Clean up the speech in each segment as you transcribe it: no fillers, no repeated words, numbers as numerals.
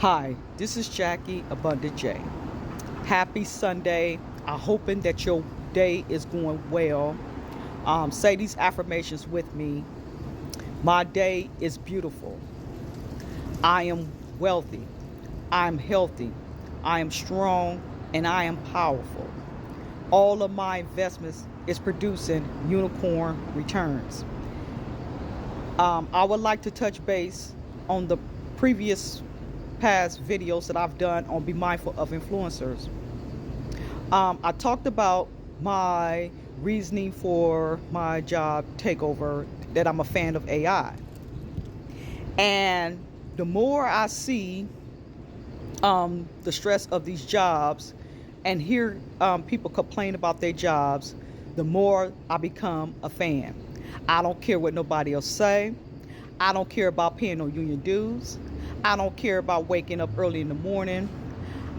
Hi, this is Jackie Abundant J. Happy Sunday. I'm hoping that your day is going well. Say these affirmations with me. My day is beautiful. I am wealthy. I am healthy. I am strong and I am powerful. All of my investments is producing unicorn returns. I would like to touch base on the previous past videos that I've done on Be Mindful of Influencers. I talked about my reasoning for my job takeover, that I'm a fan of AI. And the more I see the stress of these jobs and hear people complain about their jobs, the more I become a fan. I don't care what nobody else say. I don't care about paying no union dues. I don't care about waking up early in the morning.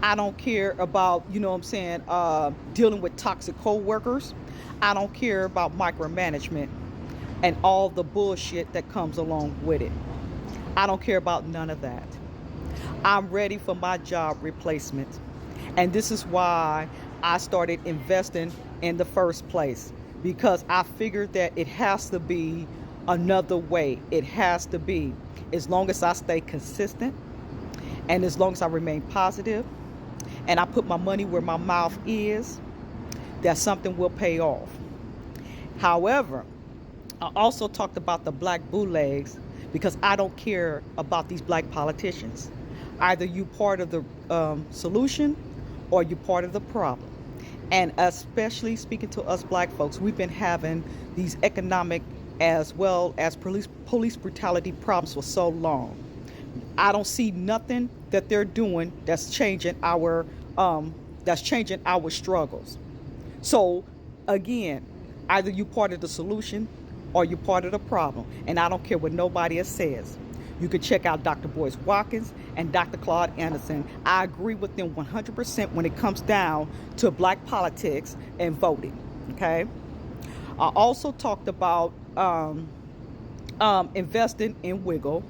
I don't care about, dealing with toxic co-workers. I don't care about micromanagement and all the bullshit that comes along with it. I don't care about none of that. I'm ready for my job replacement. And this is why I started investing in the first place, because I figured that it has to be another way. It has to be. As long as I stay consistent and as long as I remain positive and I put my money where my mouth is, that something will pay off. However, I also talked about the black bootlegs because I don't care about these black politicians. Either you part of the solution or you part of the problem. And especially speaking to us black folks, we've been having these economic as well as police brutality problems for so long. I don't see nothing that they're doing that's changing our struggles. So again, either you part of the solution or you part of the problem. And I don't care what nobody else says. You can check out Dr. Boyce Watkins and Dr. Claude Anderson. I agree with them 100% when it comes down to black politics and voting. Okay. I also talked about investing in Wiggle.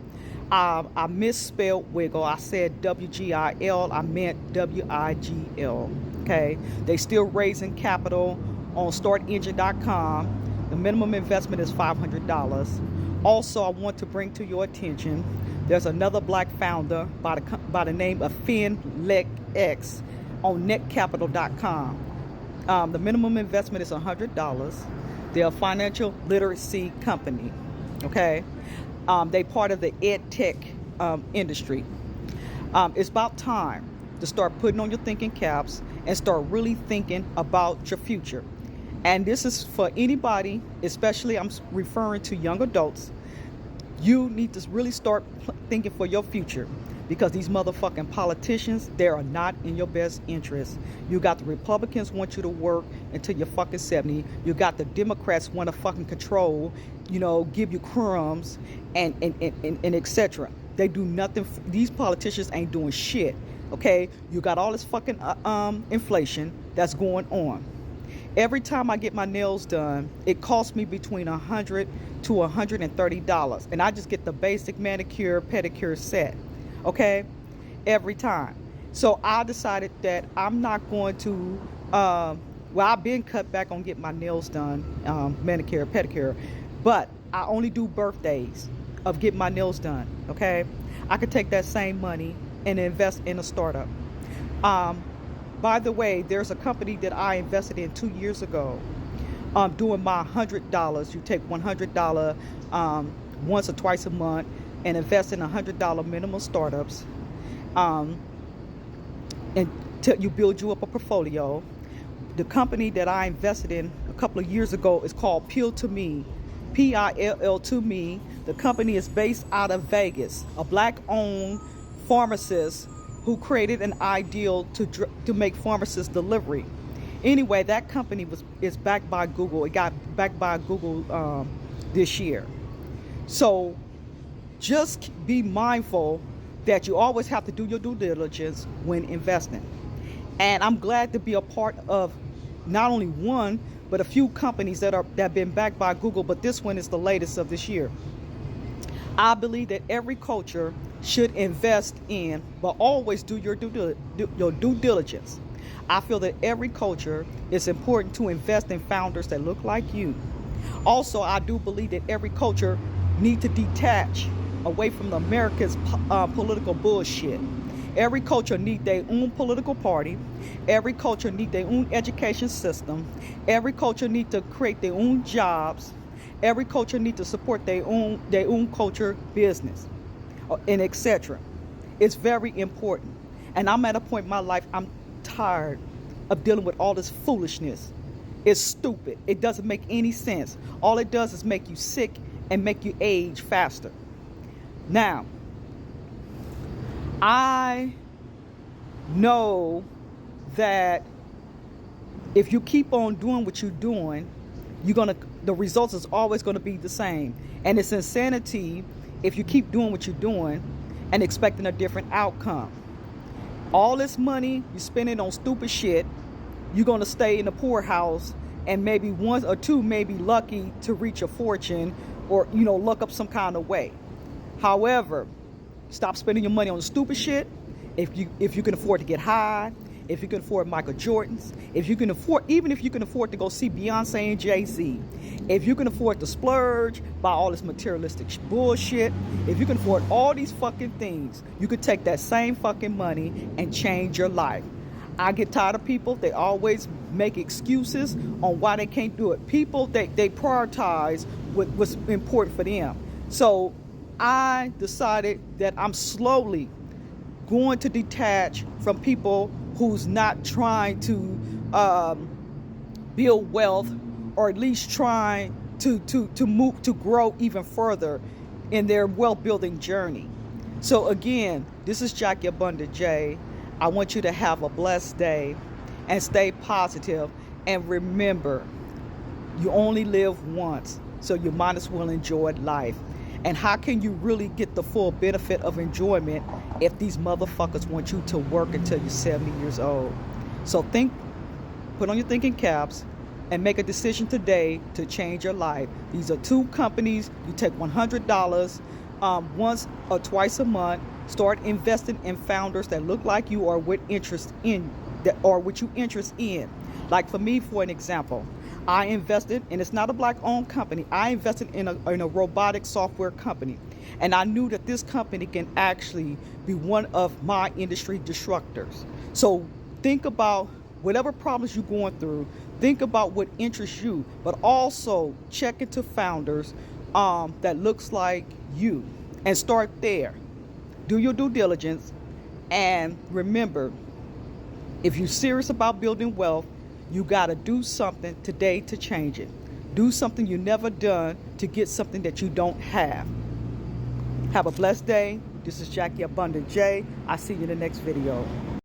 I misspelled Wiggle. I said WGIL. I meant WIGL. Okay. They still raising capital on startengine.com. The minimum investment is $500. Also, I want to bring to your attention, there's another black founder by the name of FinLex on netcapital.com. The minimum investment is $100. They're a financial literacy company. Okay. They part of the ed tech industry. It's about time to start putting on your thinking caps and start really thinking about your future. And this is for anybody, especially I'm referring to young adults. You need to really start thinking for your future, because these motherfucking politicians, they are not in your best interest. You got the Republicans want you to work until you're fucking 70. You got the Democrats want to fucking control, give you crumbs and etc. They do nothing. These politicians ain't doing shit. Okay, you got all this fucking inflation that's going on. Every time I get my nails done, it costs me between $100 to $130, and I just get the basic manicure pedicure set. Okay, every time. So I decided that I'm not going to. I've been cut back on getting my nails done, manicure, pedicure, but I only do birthdays of getting my nails done. Okay, I could take that same money and invest in a startup. By the way, there's a company that I invested in 2 years ago. Doing my $100. You take $100 once or twice a month and invest in $100 minimum startups. Until you build you up a portfolio. The company that I invested in a couple of years ago is called Pill2Me, PILL2Me. The company is based out of Vegas. A black-owned pharmacist who created an ideal to make pharmacist delivery. Anyway, that company is backed by Google. It got backed by Google this year. So just be mindful that you always have to do your due diligence when investing. And I'm glad to be a part of not only one, but a few companies that have been backed by Google, but this one is the latest of this year. I believe that every culture should invest in, but always do your due diligence. I feel that every culture is important to invest in founders that look like you. Also, I do believe that every culture needs to detach away from the America's political bullshit. Every culture needs their own political party. Every culture needs their own education system. Every culture needs to create their own jobs. Every culture needs to support their own culture business, and etc. It's very important. And I'm at a point in my life, I'm tired of dealing with all this foolishness. It's stupid. It doesn't make any sense. All it does is make you sick and make you age faster. Now, I know that if you keep on doing what you're doing, the results is always going to be the same. And it's insanity if you keep doing what you're doing and expecting a different outcome. All this money you spend it on stupid shit, you're going to stay in the poorhouse, and maybe one or two may be lucky to reach a fortune or, luck up some kind of way. However, stop spending your money on stupid shit. If you can afford to get high, if you can afford Michael Jordans, if you can afford to go see Beyonce and Jay-Z, if you can afford to splurge, buy all this materialistic bullshit, if you can afford all these fucking things, you could take that same fucking money and change your life. I get tired of people. They always make excuses on why they can't do it. People, they prioritize what's important for them. So I decided that I'm slowly going to detach from people who's not trying to build wealth, or at least trying to grow even further in their wealth building journey. So again, this is Jackie Abundant J. I want you to have a blessed day and stay positive. And remember, you only live once, so you might as well enjoy life. And how can you really get the full benefit of enjoyment if these motherfuckers want you to work until you're 70 years old? So put on your thinking caps and make a decision today to change your life. These are two companies. You take $100 once or twice a month. Start investing in founders that look like you or what you interest in. Like for me, for an example, I invested, and it's not a black-owned company. I invested in a robotic software company, and I knew that this company can actually be one of my industry disruptors. So think about whatever problems you're going through. Think about what interests you, but also check into founders that looks like you, and start there. Do your due diligence, and remember, if you're serious about building wealth, you got to do something today to change it. Do something you never done to get something that you don't have. Have a blessed day. This is Jackie Abundant J. I'll see you in the next video.